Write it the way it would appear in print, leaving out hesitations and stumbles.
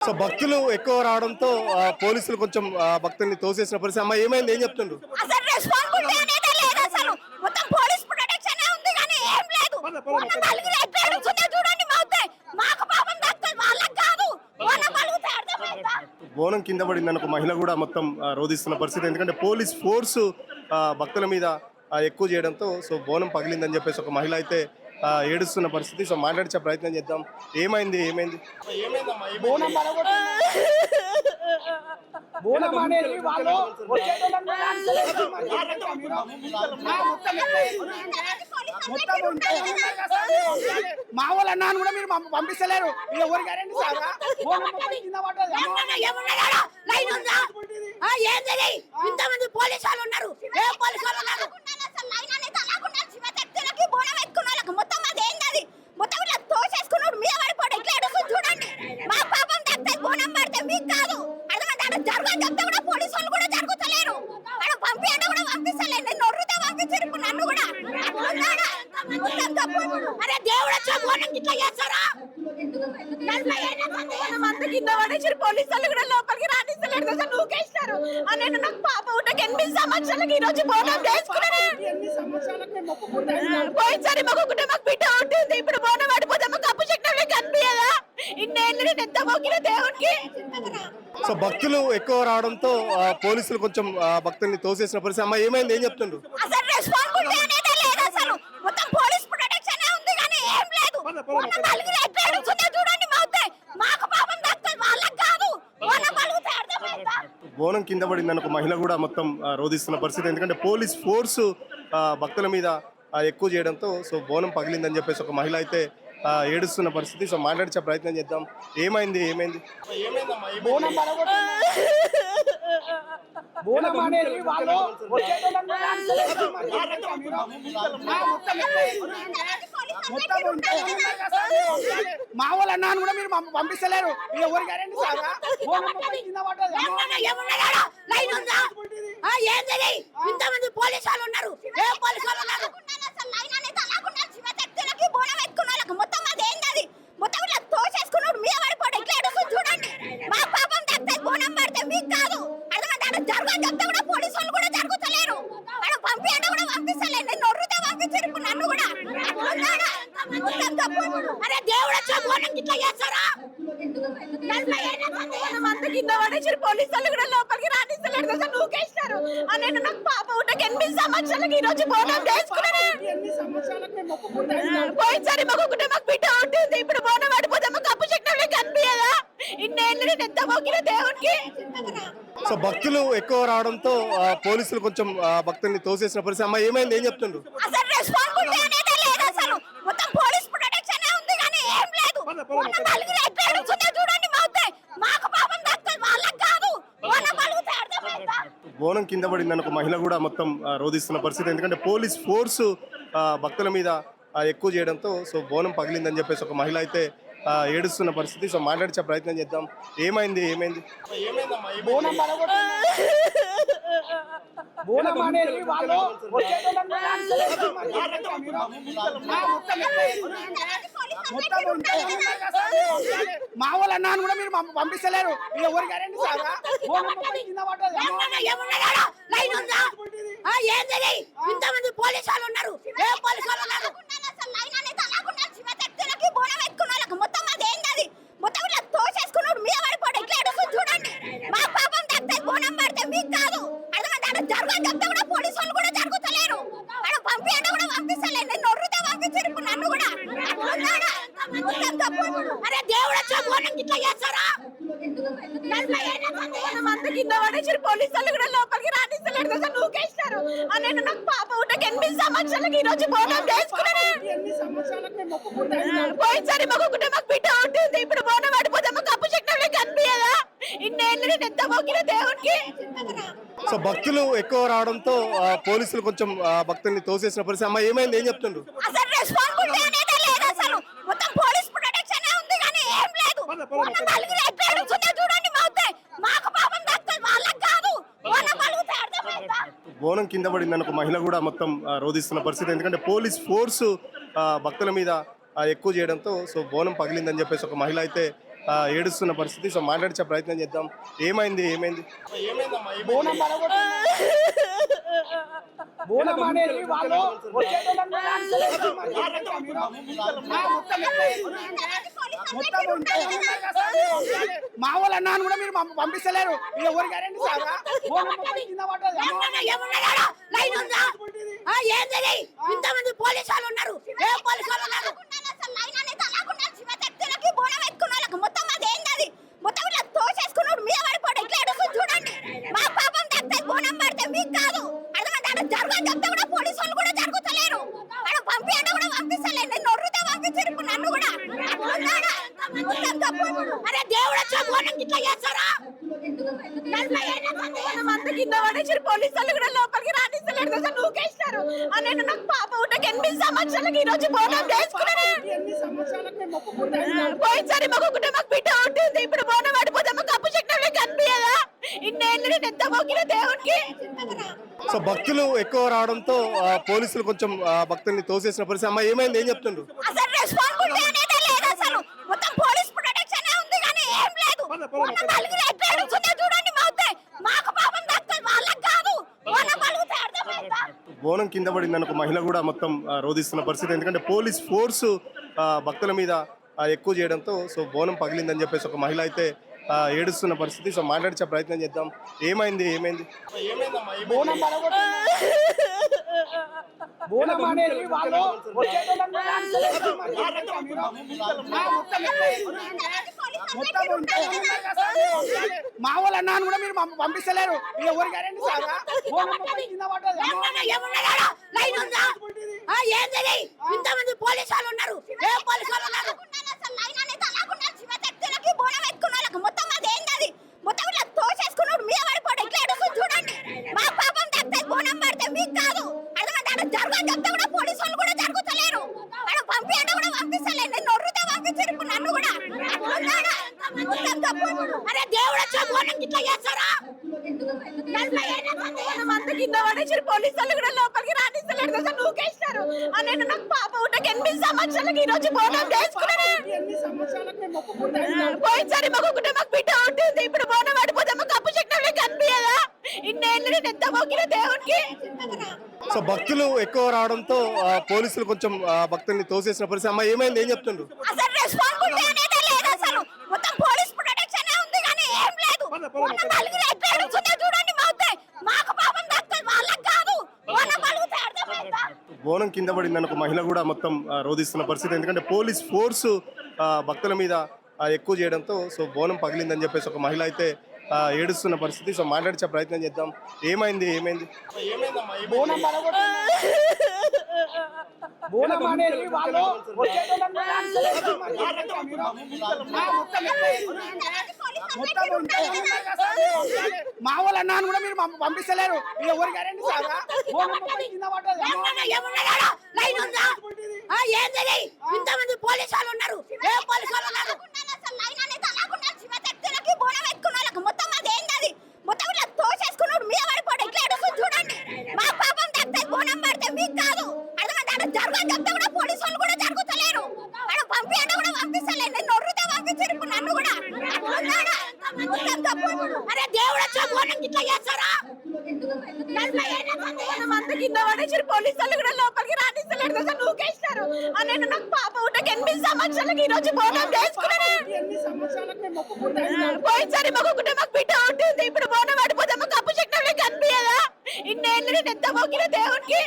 So భక్తులు ఎక్కువ రావడంతో పోలీసులు కొంచెం భక్తుల్ని తోసేసిన పరిస్థితి. అమ్మ ఏమైంది, ఏం చెప్తుండ్రు? అసలు రెస్పాన్సిబిలిటీ అనేదే లేదు. అసలు మొత్తం పోలీస్ ప్రొటెక్షన్ ఉంది కానీ ఏం లేదు. మొన్న నలుగురు ఎట్లా చూడండి మౌతే మాకు పాపం దక్కదు వాళ్ళకి కాదు. మొన్న పలుకుతే అర్థమైందా? బోనం కింద పడిందని ఒక మహిళ కూడా మొత్తం రోధిస్తున్న పరిస్థితి. ఎందుకంటే పోలీస్ ఫోర్సు భక్తుల మీద ఎక్కువ చేయడంతో సో బోనం పగిలిందని చెప్పేసి ఒక మహిళ అయితే ఏడుస్తున్న పరిస్థితి. సో మాట్లాడించే ప్రయత్నం చేద్దాం. ఏమైంది ఏమైంది బోనం బోనం అనేది వాళ్ళు మా వాళ్ళు అన్నాను కూడా మీరు పంపిస్తలేరు. ఎవరు గ్యారెంటీ సార్? ఇంతమంది పోలీసు వాళ్ళు ఉన్నారు. ఏ పోలీసు వాళ్ళు ఉన్నారు? మొత్తం అదేంది మొత్తం ఇట్లా తోసేసుకున్నాడు మీద పడిపోడు. ఎట్లా ఎడుస్తుంది చూడండి. మా పాపం తగ్గుతుంది బోనం పడితే మీకు కాదు. అర్థమైంది? జరగని చెప్తే కూడా పోలీసు వాళ్ళు కూడా జరుగుతలేరు. అక్కడ పంపి అంటే కూడా పంపిస్తలేదు. నేను నొర్రుతే పంపించారు. ఇప్పుడు నన్ను కూడా అరే దేవుడు వచ్చా బోనం ఇట్లా చేస్తారా? కింద పడేసారు. పోలీసు వాళ్ళు కూడా లోపలికి రాణిస్తలేడు. నూకేస్తారు. నేను నాకు పాప ఉంటకి 8 సంవత్సరాలకి ఈ రోజు బోనం చేసుకున్నాను. పోయినసారి మాకు ఒకటే మాకు బిడ్డ ఉంటుంది. ఇప్పుడు బోనం పడిపోతే మాకు అప్పు చెట్టు కనిపించదా? ఇన్నేళ్ళు నేను ఎంత మొక్కిన దేవుడికి. సో భక్తులు ఎక్కువ రావడంతో పోలీసులు కొంచెం భక్తుల్ని తోసేసిన పరిస్థితి. అమ్మ ఏమైంది, ఏం చెప్తుండ్రు? అసలు రెస్పాన్సిబిలిటీ అనేదే లేదు. అసలు మొత్తం పోలీస్ ప్రొటెక్షన్ ఉంది కానీ ఏం లేదు. మొన్న నలుగురు ఎట్లా ఎడుస్తుందో చూడండి మౌతే మాకు పాపం దక్కదు వాళ్ళకి కాదు. మొన్న పలుకుతే అర్థమైందా? బోనం కింద పడిందని ఒక మహిళ కూడా మొత్తం రోధిస్తున్న పరిస్థితి. ఎందుకంటే పోలీస్ ఫోర్సు భక్తుల మీద ఎక్కువ చేయడంతో సో బోనం పగిలిందని చెప్పేసి ఒక మహిళ అయితే ఏడుస్తున్న పరిస్థితి. సో మాట్లాడించే ప్రయత్నం చేద్దాం. ఏమైంది ఏమైంది బోనం బోనం అనేది వాళ్ళు మా వాళ్ళు అన్నాను కూడా మీరు పంపిస్తలేరు. ఎవరు గ్యారెంటీ సార్? ఇంతమంది పోలీసు వాళ్ళు ఉన్నారు. ఏ పోలీసు వాళ్ళు ఉన్నారు? మొత్తం అదేంది మొత్తం ఇట్లా తోసేసుకున్నాడు మీద పడిపోడు. ఎట్లా ఎడుస్తుంది చూడండి. మా పాపం తగ్గుతుంది బోనం పడితే మీకు కాదు. అర్థమైంది? జరగని చెప్తే కూడా పోలీసు వాళ్ళు కూడా జరుగుతలేరు. అక్కడ పంపి అంటే కూడా పంపిస్తలేదు. నేను నొర్రుతే పంపించారు. ఇప్పుడు నన్ను కూడా అరే దేవుడు వచ్చా బోనం ఇట్లా చేస్తారా? కింద పడేసారు. పోలీసు వాళ్ళు కూడా లోపలికి రాణిస్తలేడు. నూకేస్తారు. నేను నాకు పాప ఉంటకి 8 సంవత్సరాలకి ఈ రోజు బోనం చేసుకున్నాను. పోయినసారి మాకు ఒకటే మాకు బిడ్డ ఉంటుంది. ఇప్పుడు బోనం పడిపోతే మాకు అప్పు చెట్టు కనిపించదా? ఇన్నేళ్ళు నేను ఎంత మొక్కిన దేవుడికి. సో భక్తులు ఎక్కువ రావడంతో పోలీసులు కొంచెం భక్తుల్ని తోసేసిన పరిస్థితి. అమ్మ ఏమైంది, ఏం చెప్తుండ్రు? అసలు రెస్పాన్సిబిలిటీ అనేదే లేదు. అసలు మొత్తం పోలీస్ ప్రొటెక్షన్ ఉంది కానీ ఏం లేదు. మొన్న నలుగురు ఎట్లా ఎడుస్తుందో చూడండి మౌతే మాకు పాపం దక్కదు వాళ్ళకి కాదు. మొన్న పలుకుతే అర్థమైందా? బోనం కింద పడిందని ఒక మహిళ కూడా మొత్తం రోధిస్తున్న పరిస్థితి. ఎందుకంటే పోలీస్ ఫోర్సు భక్తుల మీద ఎక్కువ చేయడంతో సో బోనం పగిలిందని చెప్పేసి ఒక మహిళ అయితే ఏడుస్తున్న పరిస్థితి. సో మాట్లాడించే ప్రయత్నం చేద్దాం. ఏమైంది ఏమైంది బోనం బోనం అనేది వాళ్ళు మా వాళ్ళు అన్నాను కూడా మీరు పంపిస్తలేరు. ఎవరు గ్యారెంటీ సార్? ఇంతమంది పోలీసు వాళ్ళు ఉన్నారు. ఏ పోలీసు వాళ్ళు ఉన్నారు? మొత్తం అదేంది మొత్తం ఇట్లా తోసేసుకున్నాడు మీద పడిపోడు. ఎట్లా ఎడుస్తుంది చూడండి. మా పాపం తగ్గుతుంది బోనం పడితే మీకు కాదు. అర్థమైంది? జరగని చెప్తే కూడా పోలీసు వాళ్ళు కూడా జరుగుతలేరు. అక్కడ పంపి అంటే కూడా పంపిస్తలేదు. నేను నొర్రుతే పంపించారు. ఇప్పుడు నన్ను కూడా అరే దేవుడు వచ్చా బోనం ఇట్లా చేస్తారా? కింద పడేసారు. పోలీసు వాళ్ళు కూడా లోపలికి రాణిస్తలేడు. నూకేస్తారు. నేను నాకు పాప ఉంటకి 8 సంవత్సరాలకి ఈ రోజు బోనం చేసుకున్నాను. పోయినసారి మాకు ఒకటే మాకు బిడ్డ ఉంటుంది. ఇప్పుడు బోనం పడిపోతే మాకు అప్పు చెట్టు కనిపించదా? ఇన్నేళ్ళు నేను ఎంత మొక్కిన దేవుడికి. సో భక్తులు ఎక్కువ రావడంతో పోలీసులు కొంచెం భక్తుల్ని తోసేసిన పరిస్థితి. అమ్మ ఏమైంది, ఏం చెప్తుండ్రు? అసలు రెస్పాన్సిబిలిటీ అనేదే లేదు. అసలు మొత్తం పోలీస్ ప్రొటెక్షన్ ఉంది కానీ ఏం లేదు. మొన్న నలుగురు ఎట్లా ఎడుస్తుందో చూడండి మౌతే మాకు పాపం దక్కదు వాళ్ళకి కాదు. మొన్న పలుకుతే అర్థమైందా? బోనం కింద పడిందని ఒక మహిళ కూడా మొత్తం రోధిస్తున్న పరిస్థితి. ఎందుకంటే పోలీస్ ఫోర్సు భక్తుల మీద ఎక్కువ చేయడంతో సో బోనం పగిలిందని చెప్పేసి ఒక మహిళ అయితే ఏడుస్తున్న పరిస్థితి. సో మాట్లాడించే ప్రయత్నం చేద్దాం. ఏమైంది ఏమైంది బోనం పడగొట్టింది. బోనం అనేది వాళ్ళు వచ్చేటోళ్ళని కూడా అనుసరిస్తారు. మొత్తం మా వాళ్ళు అన్నాను కూడా మీరు పంపిస్తలేరు. ఇక ఎవరు గ్యారెంటీ సార్? బోనం మొత్తం కింద పడ్డది. ఇంతమంది పోలీసు వాళ్ళు ఉన్నారు. ఏ పోలీసు వాళ్ళు ఉన్నారు? మొత్తం అదేంది మొత్తం ఇట్లా తోసేసుకున్నాడు మీద పడిపోయాడు. ఇట్లా ఎడుస్తుంది చూడండి. మా పాపం తగ్గితే బోనం పడితే మీకు కాదు. అర్థమంటే జరగని చెప్తే కూడా పోలీసు వాళ్ళు కూడా జరుగుతలేరు. అక్కడ పంపి అంటే కూడా పంపిస్తలేదు. నేను నొర్రితే పంపించారు. ఇప్పుడు నన్ను కూడా మొత్తం తప్పు. అరే దేవుడు వచ్చా బోనం ఇట్లా చేస్తారా? అంత కింద పడేసారు. పోలీసు వాళ్ళు కూడా లోపలికి రానిస్తలేడు. అసలు నూకేస్తారు. నేను నాకు పాప ఉండక 8 సంవత్సరాలకి ఈ రోజు బోనం చేసుకున్నాను. ఎన్ని సంవత్సరాలకు మేము మొక్కుకుంటాం. పోయినసారి మొక్కుకుంటే మాకు బిడ్డ ఉంటుంది. ఇప్పుడు బోనం పడిపోతే మాకు అప్పు చెట్టు కనిపించదా? ఇన్నేళ్ళు నేను ఎంత మొక్కిన దేవునికి. సో భక్తులు ఎక్కువ రావడంతో పోలీసులు కొంచెం భక్తుల్ని తోసేసిన పరిస్థితి. అమ్మ ఏమైంది, ఏం చెప్తుండ్రు? అసలు రెస్పాన్సిబిలిటీ అనేది లేదు. అసలు మొత్తం పోలీస్ ప్రొటెక్షన్ ఉంది కానీ ఏం లేదు. మొన్న నలుగురు ఎట్లా అడుగుతుందో చూడండి. మాకు పాపం దక్కదు, వాళ్ళకి కాదు. వాళ్ళ పలుకుతే అర్థమైందా? బోనం కింద పడిందని ఒక మహిళ కూడా మొత్తం రోధిస్తున్న పరిస్థితి. ఎందుకంటే పోలీస్ ఫోర్సు భక్తుల మీద ఎక్కువ చేయడంతో సో బోనం పగిలిందని చెప్పేసి ఒక మహిళ అయితే ఏడుస్తున్న పరిస్థితి. సో మాట్లాడించే ప్రయత్నం చేద్దాం. ఏమైంది ఏమైంది బోనం పడగొట్టింది. బోనం అనేది వాళ్ళు వచ్చేటోళ్ళని కూడా అనుసరిస్తారు. మొత్తం మా వాళ్ళు అన్నాను కూడా మీరు పంపిస్తలేరు. ఇక ఎవరు గ్యారెంటీ సార్? బోనం మొత్తం కింద పడ్డది. ఇంతమంది పోలీసు వాళ్ళు ఉన్నారు. ఏ పోలీసు వాళ్ళు ఉన్నారు? మొత్తం అదేంది మొత్తం ఇట్లా తోసేసుకున్నాడు మీద పడిపోయాడు. ఇట్లా ఎడుస్తుంది చూడండి. మా పాపం తగ్గితే బోనం పడితే మీకు కాదు. అర్థమంటే జరగని చెప్తే కూడా పోలీసు వాళ్ళు కూడా జరుగుతలేరు. అక్కడ పంపి అంటే కూడా పంపిస్తలేదు. నేను నొర్రితే పంపించారు. ఇప్పుడు నన్ను కూడా మొత్తం తప్పు. అరే దేవుడు వచ్చా బోనం ఇట్లా చేస్తారా? అంత కింద పడేసారు. పోలీసు వాళ్ళు కూడా లోపలికి రానిస్తలేడు. అసలు నూకేస్తారు. నేను నాకు పాప ఉండక 8 సంవత్సరాలకి ఈ రోజు బోనం చేసుకున్నాను. ఎన్ని సంవత్సరాలకు మేము మొక్కుకుంటాం. పోయినసారి మొక్కుకుంటే మాకు బిడ్డ ఉంటుంది. ఇప్పుడు బోనం పడిపోతే మాకు అప్పు చెట్టు కనిపించదా? ఇన్నేళ్ళు నేను ఎంత మొక్కిన దేవునికి. సో భక్తులు ఎక్కువ రావడంతో పోలీసులు కొంచెం భక్తుల్ని తోసేసిన పరిస్థితి. అమ్మ ఏమైంది, ఏం చెప్తుండ్రు? అసలు రెస్పాన్సిబిలిటీ అనేది లేదు. అసలు మొత్తం పోలీస్ ప్రొటెక్షన్ ఉంది కానీ ఏం లేదు. మొన్న నలుగురు ఎట్లా అడుగుతుందో చూడండి. మాకు పాపం దక్కదు, వాళ్ళకి కాదు. వాళ్ళ పలుకుతే అర్థమైందా? బోనం కింద పడిందని ఒక మహిళ కూడా మొత్తం రోధిస్తున్న పరిస్థితి. ఎందుకంటే పోలీస్ ఫోర్సు భక్తుల మీద ఎక్కువ చేయడంతో సో బోనం పగిలిందని చెప్పేసి ఒక మహిళ అయితే ఏడుస్తున్న పరిస్థితి. సో మాట్లాడించే ప్రయత్నం చేద్దాం. ఏమైంది ఏమైంది బోనం పడగొట్టింది. బోనం అనేది వాళ్ళు వచ్చేటోళ్ళని కూడా అనుసరిస్తారు. మొత్తం మా వాళ్ళు అన్నాను కూడా మీరు పంపిస్తలేరు. ఇక ఎవరు గ్యారెంటీ సార్? బోనం మొత్తం కింద పడ్డది. ఇంతమంది పోలీసు వాళ్ళు ఉన్నారు. ఏ పోలీసు వాళ్ళు ఉన్నారు? మొత్తం అదేంది మొత్తం ఇట్లా తోసేసుకున్నాడు మీద పడిపోయాడు. ఇట్లా ఎడుస్తుంది చూడండి. మా పాపం తగ్గితే బోనం పడితే మీకు కాదు. అర్థమంటే జరగని చెప్తే కూడా పోలీసు వాళ్ళు కూడా జరుగుతలేరు. అక్కడ పంపి అంటే కూడా పంపిస్తలేదు. నేను నొర్రితే పంపించారు. ఇప్పుడు నన్ను కూడా మొత్తం తప్పు. అరే దేవుడు వచ్చా బోనం ఇట్లా చేస్తారా? అంత కింద పడేసారు. పోలీసు వాళ్ళు కూడా లోపలికి రానిస్తలేడు. అసలు నూకేస్తారు. నేను నాకు పాప ఉండక 8 సంవత్సరాలకి ఈ రోజు బోనం చేసుకున్నాను. ఎన్ని సంవత్సరాలకు మేము మొక్కుకుంటాం. పోయినసారి మొక్కుకుంటే మాకు బిడ్డ ఉంటుంది. ఇప్పుడు బోనం పడిపోతే మాకు అప్పు చెట్టు కనిపించదా? ఇన్నేళ్ళు నేను ఎంత మొక్కిన దేవునికి.